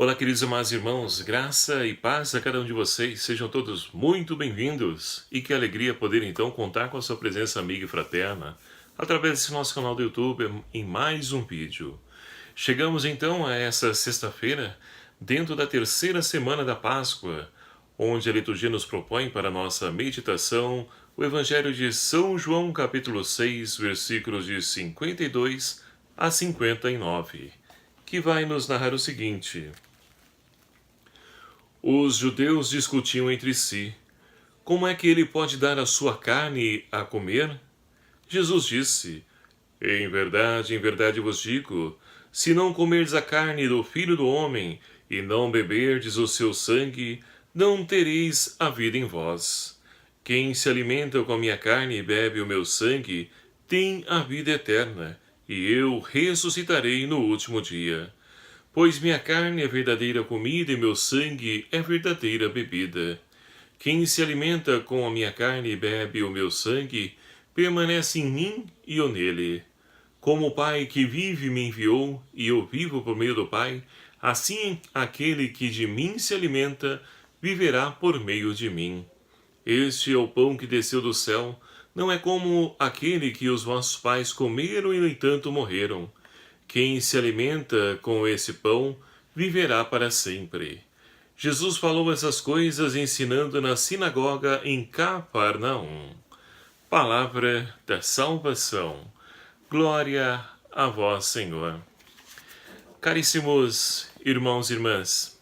Olá, queridos amados irmãos, graça e paz a cada um de vocês, sejam todos muito bem-vindos e que alegria poder então contar com a sua presença amiga e fraterna através desse nosso canal do YouTube em mais um vídeo. Chegamos então a essa sexta-feira, dentro da terceira semana da Páscoa, onde a liturgia nos propõe para a nossa meditação o Evangelho de São João, capítulo 6, versículos de 52 a 59, que vai nos narrar o seguinte: Os judeus discutiam entre si: como é que ele pode dar a sua carne a comer? Jesus disse: em verdade vos digo, se não comerdes a carne do Filho do Homem e não beberdes o seu sangue, não tereis a vida em vós. Quem se alimenta com a minha carne e bebe o meu sangue, tem a vida eterna, e eu ressuscitarei no último dia. Pois minha carne é verdadeira comida e meu sangue é verdadeira bebida. Quem se alimenta com a minha carne e bebe o meu sangue, permanece em mim e eu nele. Como o Pai que vive me enviou, e eu vivo por meio do Pai, assim aquele que de mim se alimenta, viverá por meio de mim. Este é o pão que desceu do céu, não é como aquele que os vossos pais comeram e no entanto morreram. Quem se alimenta com esse pão, viverá para sempre. Jesus falou essas coisas ensinando na sinagoga em Cafarnaum. Palavra da salvação. Glória a vós, Senhor. Caríssimos irmãos e irmãs,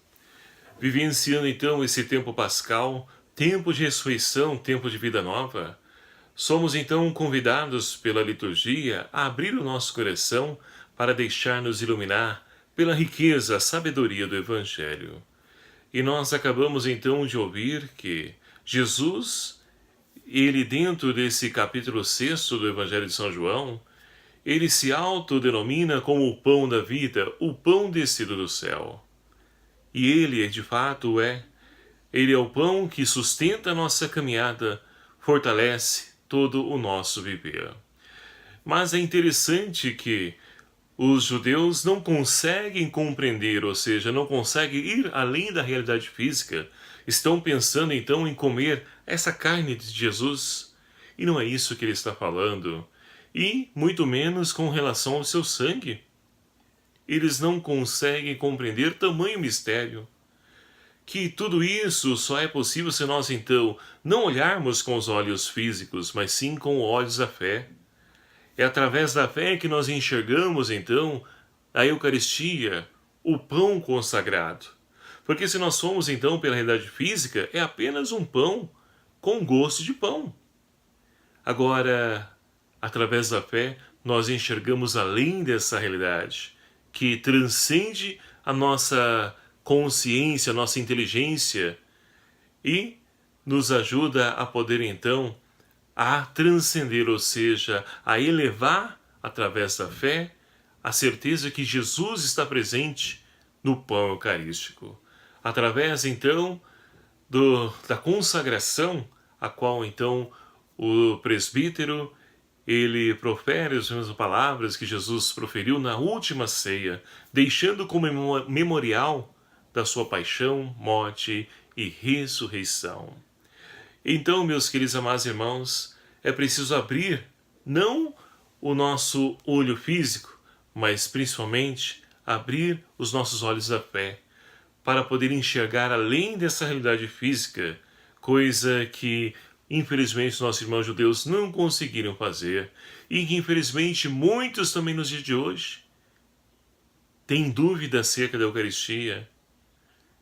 vivenciando então esse tempo pascal, tempo de ressurreição, tempo de vida nova, somos então convidados pela liturgia a abrir o nosso coração para deixar-nos iluminar pela riqueza, a sabedoria do Evangelho. E nós acabamos então de ouvir que Jesus, ele dentro desse capítulo 6 do Evangelho de São João, ele se autodenomina como o pão da vida, o pão descido do céu. E ele, de fato, ele é o pão que sustenta a nossa caminhada, fortalece todo o nosso viver. Mas é interessante que os judeus não conseguem compreender, ou seja, não conseguem ir além da realidade física. Estão pensando então em comer essa carne de Jesus. E não é isso que ele está falando. E muito menos com relação ao seu sangue. Eles não conseguem compreender tamanho mistério. Que tudo isso só é possível se nós então não olharmos com os olhos físicos, mas sim com os olhos da fé. É através da fé que nós enxergamos, então, a Eucaristia, o pão consagrado. Porque se nós somos, então, pela realidade física, é apenas um pão com gosto de pão. Agora, através da fé, nós enxergamos além dessa realidade, que transcende a nossa consciência, a nossa inteligência, e nos ajuda a poder, então, a transcender, ou seja, a elevar, através da fé, a certeza que Jesus está presente no pão eucarístico. Através, então, da consagração, a qual, então, o presbítero, ele profere as mesmas palavras que Jesus proferiu na última ceia, deixando como memorial da sua paixão, morte e ressurreição. Então, meus queridos amados irmãos, é preciso abrir não o nosso olho físico, mas principalmente abrir os nossos olhos da fé, para poder enxergar além dessa realidade física, coisa que infelizmente os nossos irmãos judeus não conseguiram fazer, e que infelizmente muitos também nos dias de hoje têm dúvida acerca da Eucaristia.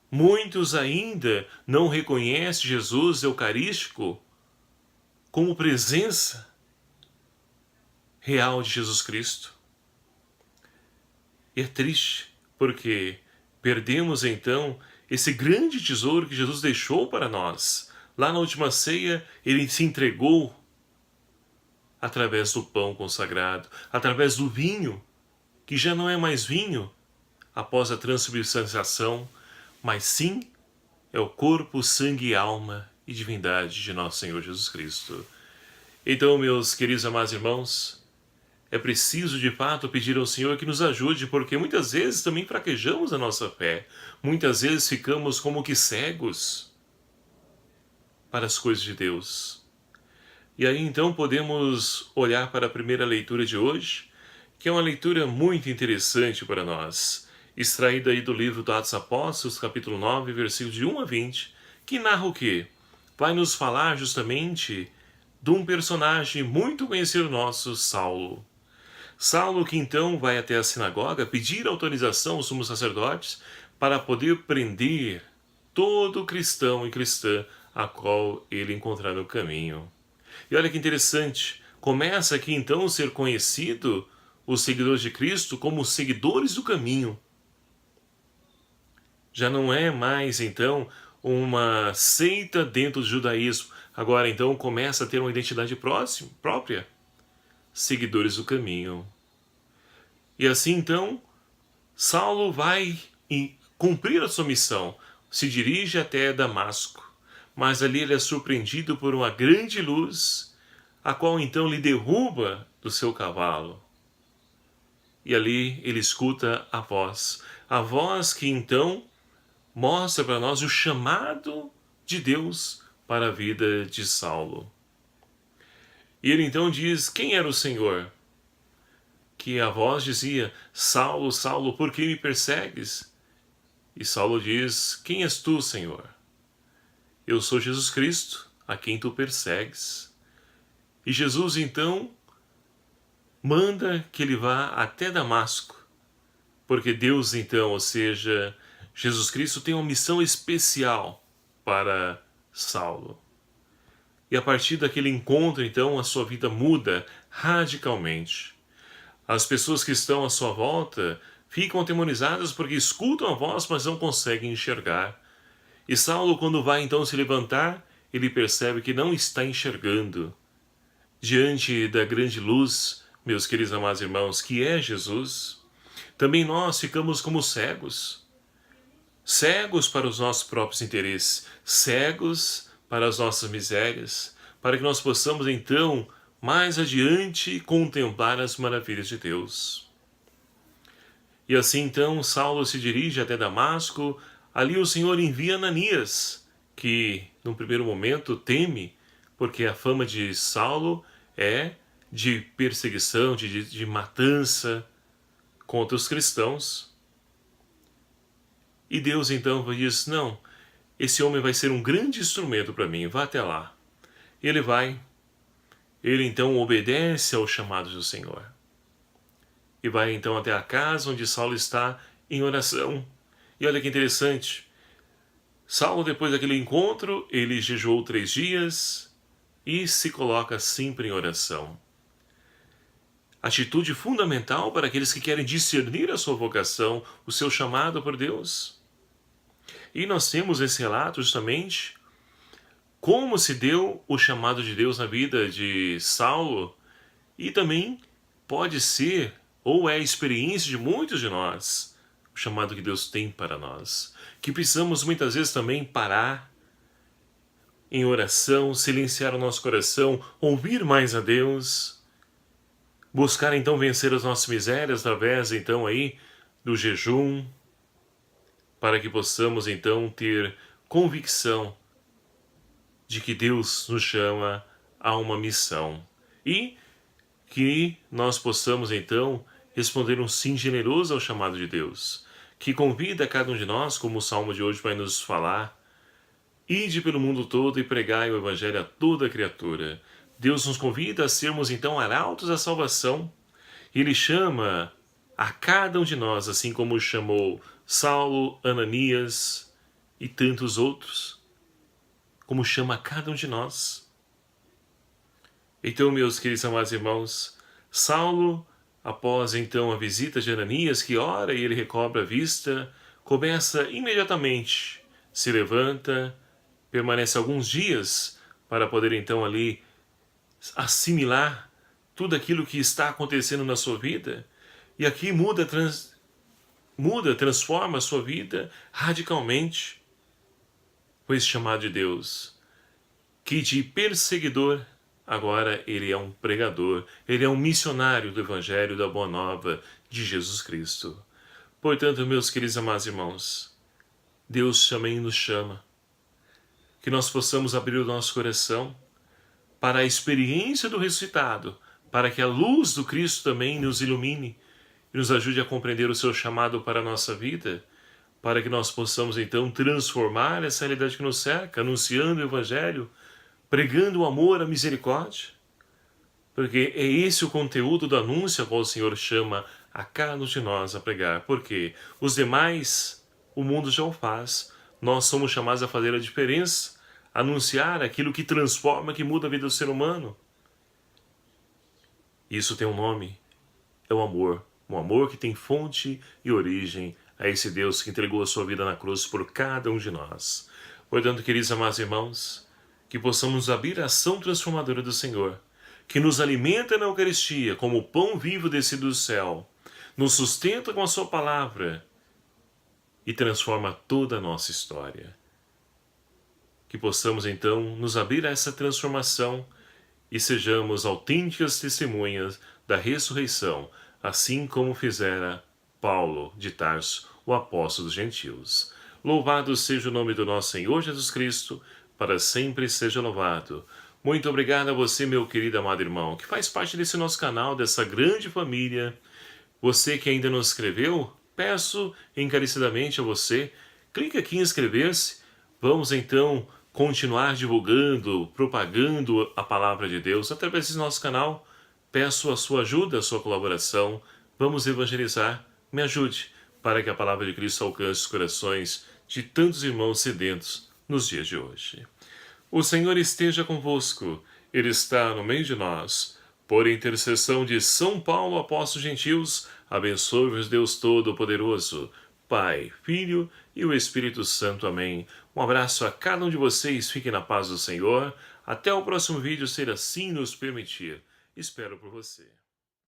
Muitos ainda não reconhecem Jesus eucarístico como presença real de Jesus Cristo. E é triste, porque perdemos então esse grande tesouro que Jesus deixou para nós. Lá na última ceia, ele se entregou através do pão consagrado, através do vinho, que já não é mais vinho após a transubstanciação, mas sim é o corpo, sangue, alma e divindade de nosso Senhor Jesus Cristo. Então, meus queridos amados irmãos, É preciso, de fato, pedir ao Senhor que nos ajude, porque muitas vezes também fraquejamos a nossa fé. Muitas vezes ficamos como que cegos para as coisas de Deus. E aí então podemos olhar para a primeira leitura de hoje, que é uma leitura muito interessante para nós, extraída aí do livro dos Atos Apóstolos, capítulo 9, versículos de 1 a 20, que narra o quê? Vai nos falar justamente de um personagem muito conhecido nosso, Saulo. Saulo que então vai até a sinagoga pedir autorização aos sumos sacerdotes para poder prender todo cristão e cristã a qual ele encontrar no caminho. E olha que interessante, começa aqui então a ser conhecido os seguidores de Cristo como os seguidores do caminho. Já não é mais então uma seita dentro do judaísmo, agora então começa a ter uma identidade própria, seguidores do caminho. E assim então, Saulo vai cumprir a sua missão, se dirige até Damasco, mas ali ele é surpreendido por uma grande luz, a qual então lhe derruba do seu cavalo. E ali ele escuta a voz que então mostra para nós o chamado de Deus para a vida de Saulo. E ele então diz quem era o Senhor. Que a voz dizia, Saulo, Saulo, por que me persegues? E Saulo diz, quem és tu, Senhor? Eu sou Jesus Cristo, a quem tu persegues. E Jesus então manda que ele vá até Damasco, porque Deus então, ou seja, Jesus Cristo tem uma missão especial para Saulo. E a partir daquele encontro então a sua vida muda radicalmente. As pessoas que estão à sua volta ficam atemorizadas porque escutam a voz, mas não conseguem enxergar. E Saulo, quando vai então se levantar, ele percebe que não está enxergando. Diante da grande luz, meus queridos amados irmãos, que é Jesus, também nós ficamos como cegos. Cegos para os nossos próprios interesses, cegos para as nossas misérias, para que nós possamos então mais adiante contemplar as maravilhas de Deus. E assim então Saulo se dirige até Damasco, ali o Senhor envia Ananias, que num primeiro momento teme, porque a fama de Saulo é de perseguição, de matança contra os cristãos. E Deus então diz, não, esse homem vai ser um grande instrumento para mim, vá até lá. Ele vai. Ele então obedece ao chamado do Senhor. E vai então até a casa onde Saulo está em oração. E olha que interessante. Saulo, depois daquele encontro, ele jejuou 3 dias e se coloca sempre em oração. Atitude fundamental para aqueles que querem discernir a sua vocação, o seu chamado por Deus. E nós temos esse relato justamente como se deu o chamado de Deus na vida de Saulo e também pode ser ou é a experiência de muitos de nós, o chamado que Deus tem para nós, que precisamos muitas vezes também parar em oração, silenciar o nosso coração, ouvir mais a Deus, buscar então vencer as nossas misérias através então aí do jejum, para que possamos então ter convicção de que Deus nos chama a uma missão e que nós possamos então responder um sim generoso ao chamado de Deus, que convida cada um de nós, como o Salmo de hoje vai nos falar, ide pelo mundo todo e pregai o Evangelho a toda criatura. Deus nos convida a sermos então arautos da salvação. Ele chama a cada um de nós, assim como chamou Saulo, Ananias e tantos outros, como chama a cada um de nós. Então, meus queridos amados irmãos, Saulo, após então a visita de Ananias, que ora e ele recobra a vista, começa imediatamente, se levanta, permanece alguns dias para poder então ali assimilar tudo aquilo que está acontecendo na sua vida, e aqui transforma a sua vida radicalmente, com esse chamado de Deus, que de perseguidor agora ele é um pregador, ele é um missionário do Evangelho da Boa Nova de Jesus Cristo. Portanto, meus queridos amados irmãos, Deus também nos chama, que nós possamos abrir o nosso coração para a experiência do ressuscitado, para que a luz do Cristo também nos ilumine e nos ajude a compreender o seu chamado para a nossa vida, para que nós possamos então transformar essa realidade que nos cerca, anunciando o Evangelho, pregando o amor, a misericórdia, porque é esse o conteúdo do anúncio a qual o Senhor chama a cada um de nós a pregar, porque os demais, o mundo já o faz, nós somos chamados a fazer a diferença, anunciar aquilo que transforma, que muda a vida do ser humano. Isso tem um nome, é o amor. Um amor que tem fonte e origem a esse Deus que entregou a sua vida na cruz por cada um de nós. Portanto, queridos amados irmãos, que possamos abrir a ação transformadora do Senhor, que nos alimenta na Eucaristia como o pão vivo descido do céu, nos sustenta com a sua palavra e transforma toda a nossa história. Que possamos então nos abrir a essa transformação e sejamos autênticas testemunhas da ressurreição, assim como fizera Paulo de Tarso, o apóstolo dos gentios. Louvado seja o nome do nosso Senhor Jesus Cristo, para sempre seja louvado. Muito obrigado a você, meu querido amado irmão, que faz parte desse nosso canal, dessa grande família. Você que ainda não se inscreveu, peço encarecidamente a você, clique aqui em inscrever-se. Vamos então continuar divulgando, propagando a palavra de Deus através desse nosso canal. Peço a sua ajuda, a sua colaboração. Vamos evangelizar. Me ajude para que a palavra de Cristo alcance os corações de tantos irmãos sedentos nos dias de hoje. O Senhor esteja convosco. Ele está no meio de nós. Por intercessão de São Paulo, apóstolo dos gentios, abençoe-vos Deus Todo-Poderoso, Pai, Filho e o Espírito Santo. Amém. Um abraço a cada um de vocês. Fiquem na paz do Senhor. Até o próximo vídeo, se ele assim nos permitir. Espero por você.